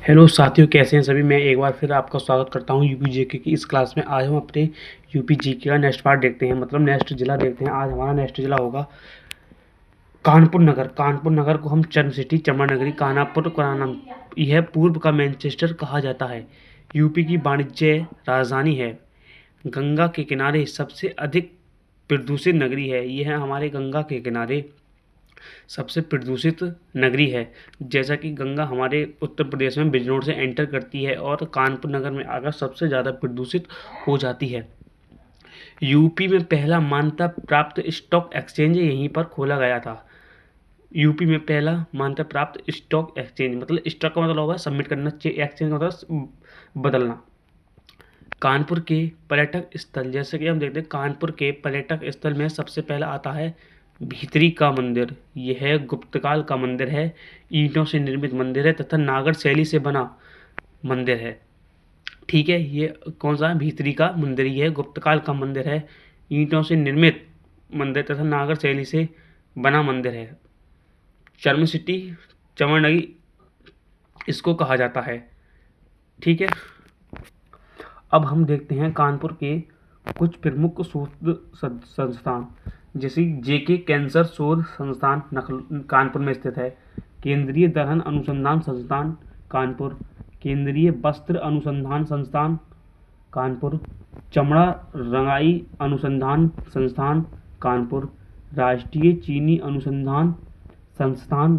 Hello साथियों, कैसे हैं सभी। मैं एक बार फिर आपका स्वागत करता हूं यूपी जीके की इस क्लास में। आज हम अपने यूपी जीके का नेक्स्ट पार्ट देखते हैं, मतलब नेक्स्ट जिला देखते हैं। आज हमारा नेक्स्ट जिला होगा कानपुर नगर। कानपुर नगर को हम चर्म सिटी, चंबा नगरी, कानापुर, कुरानम, यह पूर्व का मैनचेस्टर कहा जाता है। यूपी की वाणिज्य राजधानी है। गंगा के किनारे सबसे अधिक प्रदूषित नगरी है। यह हमारे गंगा के किनारे सबसे प्रदूषित नगरी है। जैसा कि गंगा हमारे उत्तर प्रदेश में बिजनौर से एंटर करती है और कानपुर नगर में आकर सबसे ज़्यादा प्रदूषित हो जाती है। यूपी में पहला मान्यता प्राप्त स्टॉक एक्सचेंज यहीं पर खोला गया था। यूपी में पहला मान्यता प्राप्त स्टॉक एक्सचेंज, मतलब स्टॉक का मतलब होगा सबमिट करना, एक्सचेंज का मतलब बदलना। कानपुर के पर्यटक स्थल, जैसे कि हम देखते हैं कानपुर के पर्यटक स्थल में सबसे पहला आता है भीतरी का मंदिर। यह गुप्तकाल का मंदिर है, ईंटों से निर्मित मंदिर है तथा नागर शैली से बना मंदिर है। ठीक है, ये कौन सा है? भीतरी का मंदिर। यह गुप्तकाल का मंदिर है, ईंटों से निर्मित मंदिर तथा नागर शैली से बना मंदिर है। चर्म सिटी, चमनगी इसको कहा जाता है। ठीक है, अब हम देखते हैं कानपुर के कुछ प्रमुख शोध संस्थान, जैसे जेके कैंसर शोध संस्थान कानपुर में स्थित है। केंद्रीय दलहन अनुसंधान संस्थान कानपुर, केंद्रीय वस्त्र अनुसंधान संस्थान कानपुर, चमड़ा रंगाई अनुसंधान संस्थान कानपुर, राष्ट्रीय चीनी अनुसंधान संस्थान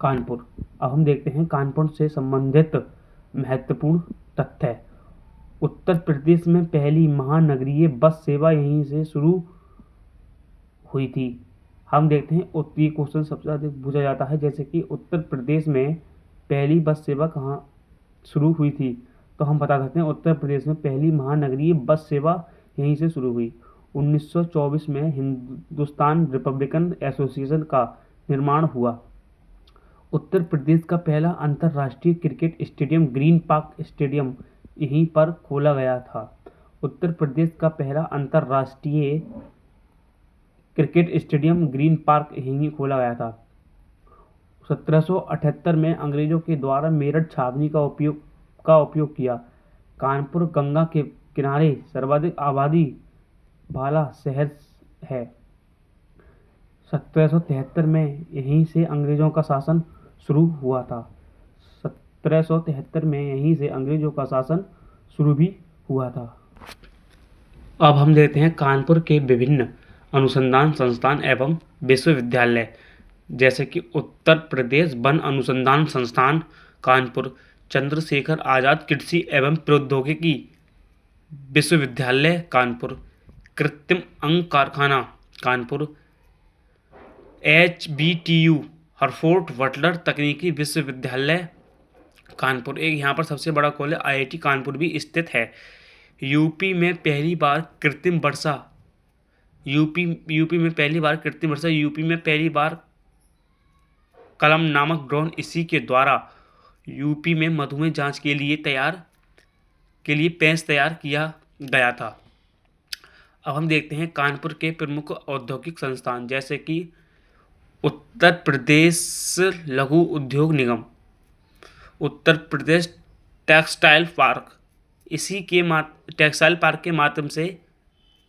कानपुर। अब हम देखते हैं कानपुर से संबंधित महत्वपूर्ण तथ्य। उत्तर प्रदेश में पहली महानगरीय बस सेवा यहीं से शुरू हुई थी। हम देखते हैं ये क्वेश्चन सबसे अधिक पूछा जाता है, जैसे कि उत्तर प्रदेश में पहली बस सेवा कहाँ शुरू हुई थी, तो हम बता सकते हैं उत्तर प्रदेश में पहली महानगरीय बस सेवा यहीं से शुरू हुई। 1924 में हिंदुस्तान रिपब्लिकन एसोसिएशन का निर्माण हुआ। उत्तर प्रदेश का पहला अंतर्राष्ट्रीय cricket stadium green park stadium यहीं पर खोला गया था। उत्तर प्रदेश का पहला अंतर्राष्ट्रीय क्रिकेट स्टेडियम ग्रीन पार्क यहीं खोला गया था। 1778 में अंग्रेजों के द्वारा मेरठ छावनी का उपयोग किया। कानपुर गंगा के किनारे सर्वाधिक आबादी वाला शहर है। 1773 में यहीं से अंग्रेजों का शासन शुरू हुआ था। 1773 में यहीं से अंग्रेजों का शासन शुरू भी हुआ था। अब हम देखते हैं कानपुर के विभिन्न अनुसंधान संस्थान एवं विश्वविद्यालय, जैसे कि उत्तर प्रदेश वन अनुसंधान संस्थान कानपुर, चंद्रशेखर आजाद कृषि एवं प्रौद्योगिकी विश्वविद्यालय कानपुर, कृत्रिम अंग कारखाना कानपुर, HBTU हरफोर्ट बटलर तकनीकी विश्वविद्यालय कानपुर। एक यहाँ पर सबसे बड़ा कॉलेज IIT कानपुर भी स्थित है। यूपी में पहली बार कृत्रिम वर्षा, यूपी में पहली बार कृत्रिम वर्षा, यूपी में पहली बार कलम नामक ड्रोन इसी के द्वारा यूपी में मधुमेह जांच के लिए पेंच तैयार किया गया था। अब हम देखते हैं कानपुर के प्रमुख औद्योगिक संस्थान, जैसे कि उत्तर प्रदेश लघु उद्योग निगम, उत्तर प्रदेश टेक्सटाइल पार्क। इसी के टेक्सटाइल पार्क के माध्यम से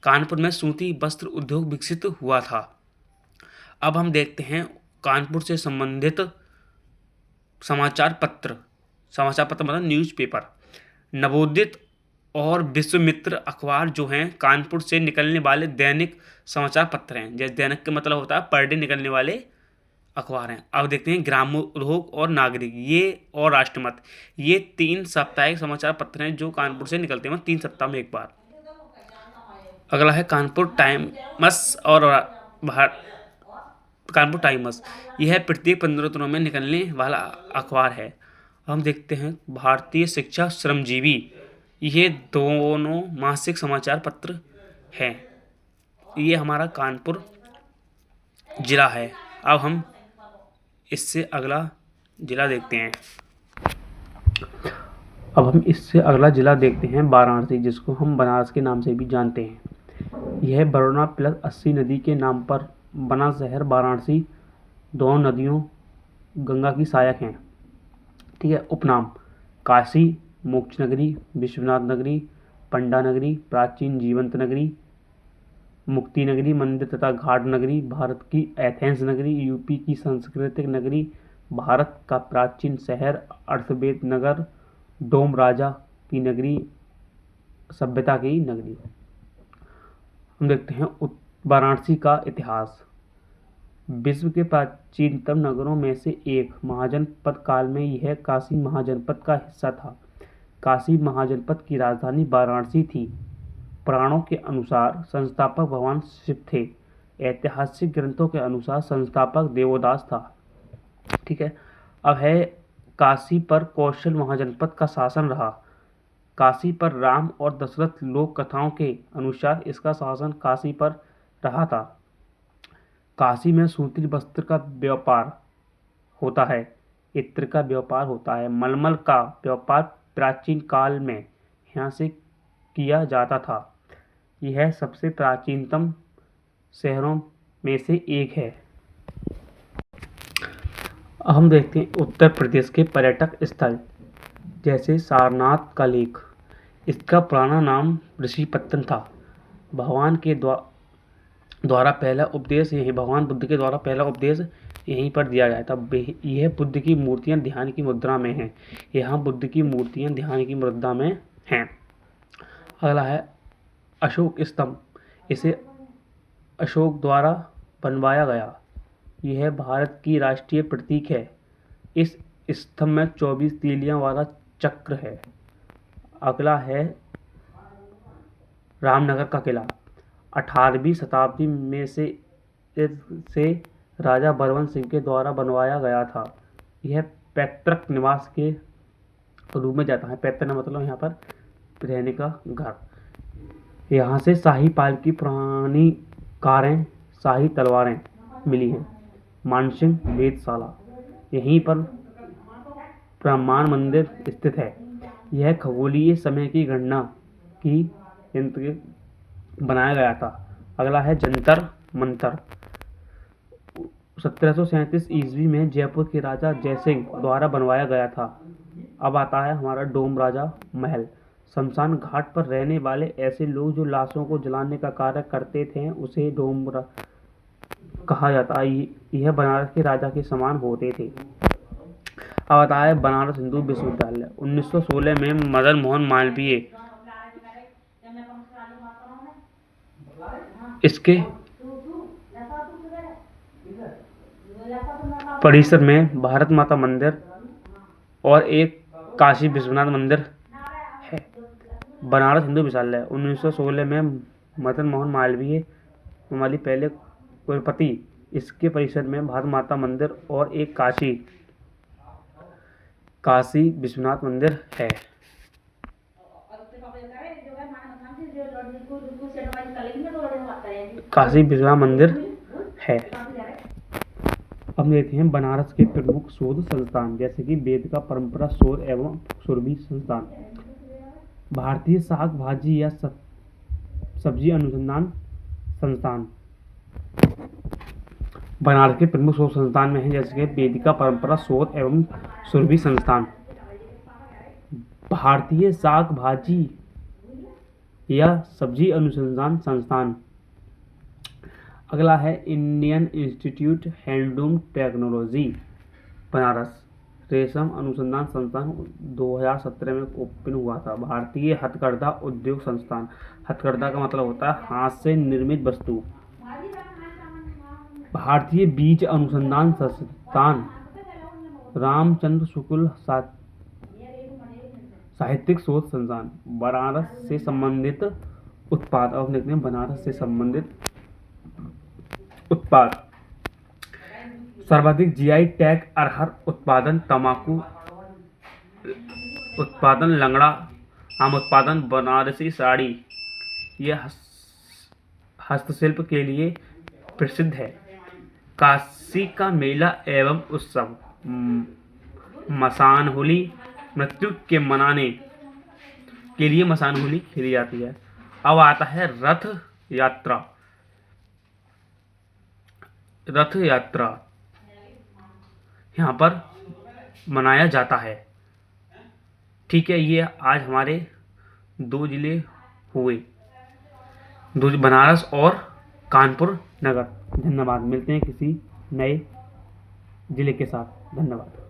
कानपुर में सूती वस्त्र उद्योग विकसित हुआ था। अब हम देखते हैं कानपुर से संबंधित समाचार पत्र मतलब न्यूज़पेपर। नवोदित और विश्वमित्र अखबार जो हैं कानपुर से निकलने वाले दैनिक समाचार पत्र हैं। जैसे दैनिक का मतलब होता है पर डे निकलने वाले अखबार हैं। अब देखते हैं ग्रामोद्योग और नागरिक और राष्ट्रमत, ये 3 साप्ताहिक समाचार पत्र हैं जो कानपुर से निकलते हैं 3 सप्ताह में एक बार। अगला है कानपुर टाइमस और कानपुर टाइमस, यह प्रत्येक 15 दिनों में निकलने वाला अखबार है। हम देखते हैं भारतीय शिक्षा श्रमजीवी, ये दोनों मासिक समाचार पत्र हैं। ये हमारा कानपुर जिला है। अब हम इससे अगला जिला देखते हैं। वाराणसी, जिसको हम बनारस के नाम से भी जानते हैं। यह बरौना प्लस 80 नदी के नाम पर बना शहर वाराणसी दोनों नदियों गंगा की सहायक हैं। ठीक ठीक है। उपनाम: काशी, मोक्ष नगरी, विश्वनाथ नगरी, पंडा नगरी, प्राचीन जीवंत नगरी, मुक्ति नगरी, मंदिर तथा घाट नगरी, भारत की एथेंस नगरी, यूपी की सांस्कृतिक नगरी, भारत का प्राचीन शहर, अर्थवेद नगर, डोम राजा की नगरी, सभ्यता की नगरी। हम देखते हैं वाराणसी का इतिहास। विश्व के प्राचीनतम नगरों में से एक, महाजनपद काल में यह काशी महाजनपद का हिस्सा था। काशी महाजनपद की राजधानी वाराणसी थी। पुराणों के अनुसार संस्थापक भगवान शिव थे। ऐतिहासिक ग्रंथों के अनुसार संस्थापक देवोदास था। ठीक है। अब है काशी पर कौशल महाजनपद का शासन रहा। काशी पर राम और दशरथ लोक कथाओं के अनुसार इसका शासन काशी पर रहा था। काशी में सूती वस्त्र का व्यापार होता है, इत्र का व्यापार होता है, मलमल का व्यापार प्राचीन काल में यहाँ से किया जाता था। यह सबसे प्राचीनतम शहरों में से एक है। हम देखते हैं उत्तर प्रदेश के पर्यटक स्थल, जैसे सारनाथ का लेक। इसका पुराना नाम ऋषिपत्तन था। भगवान के द्वारा पहला उपदेश यही भगवान बुद्ध के द्वारा पहला उपदेश यहीं पर दिया गया था। यह बुद्ध की मूर्तियां ध्यान की मुद्रा में हैं। यहाँ बुद्ध की मूर्तियां ध्यान की मुद्रा में हैं। अगला है अशोक स्तंभ। इसे अशोक द्वारा बनवाया गया। यह भारत की राष्ट्रीय प्रतीक है। इस स्तंभ में 24 तीलियां वाला चक्र है। अगला है रामनगर का किला। 18वीं शताब्दी में से राजा बलवंत सिंह के द्वारा बनवाया गया था। यह पैतृक निवास के रूप में जाता है। पैतृक मतलब यहाँ पर रहने का घर। यहाँ से शाही पाल की पुरानी कारें, शाही तलवारें मिली हैं। मानसिंह वेधशाला, यहीं पर ब्रह्मांड मंदिर स्थित है। यह खगोलीय समय की गणना की यंत्र बनाया गया था। अगला है जंतर मंतर। 1737 ईस्वी में जयपुर के राजा जयसिंह द्वारा बनवाया गया था। अब आता है हमारा डोम राजा महल। शमशान घाट पर रहने वाले ऐसे लोग जो लाशों को जलाने का कार्य करते थे उसे डोम कहा जाता है। यह बनारस के राजा के समान होते थे। अब आता है बनारस हिंदू विश्वविद्यालय। 1916 में मदन मोहन मालवीय इसके परिसर में भारत माता मंदिर और एक काशी विश्वनाथ मंदिर है। बनारस हिंदू विश्वविद्यालय 1916 में मदन मोहन मालवीय पहले कुलपति। इसके परिसर में भारत माता मंदिर और एक काशी विश्वनाथ मंदिर है। काशी विश्वनाथ मंदिर है। अब देखते हैं बनारस के प्रमुख शोध संस्थान, जैसे कि वेद का परंपरा शोध एवं सुरभि संस्थान, भारतीय शाक भाजी या सब्जी अनुसंधान संस्थान। बनारस के प्रमुख शोध संस्थान में है, जैसे कि वेदिका परंपरा शोध एवं सुरभि संस्थान, भारतीय शाक भाजी या सब्जी अनुसंधान संस्थान। अगला है Indian institute handloom technology Banaras, रेशम अनुसंधान संस्थान 2017 में ओपन हुआ था। भारतीय हथकरघा उद्योग संस्थान, हथकरघा का मतलब होता है हाथ से निर्मित वस्तु। भारतीय बीज अनुसंधान संस्थान, रामचंद्र शुक्ल साहित्यिक शोध संस्थान। बनारस से संबंधित उत्पाद। अब देखते हैं बनारस से संबंधित उत्पाद। सर्वाधिक जीआई टैग अरहर उत्पादन, तंबाकू उत्पादन, लंगड़ा आम उत्पादन, बनारसी साड़ी यह हस्तशिल्प के लिए प्रसिद्ध है। काशी का मेला एवं उत्सव, मसान होली, मृत्यु के मनाने के लिए मसान होली खेली जाती है। अब आता है रथ यात्रा। रथ यात्रा यहाँ पर मनाया जाता है। ठीक है, ये आज हमारे 2 जिले हुए, बनारस और कानपुर नगर। धन्यवाद, मिलते हैं किसी नए जिले के साथ। धन्यवाद।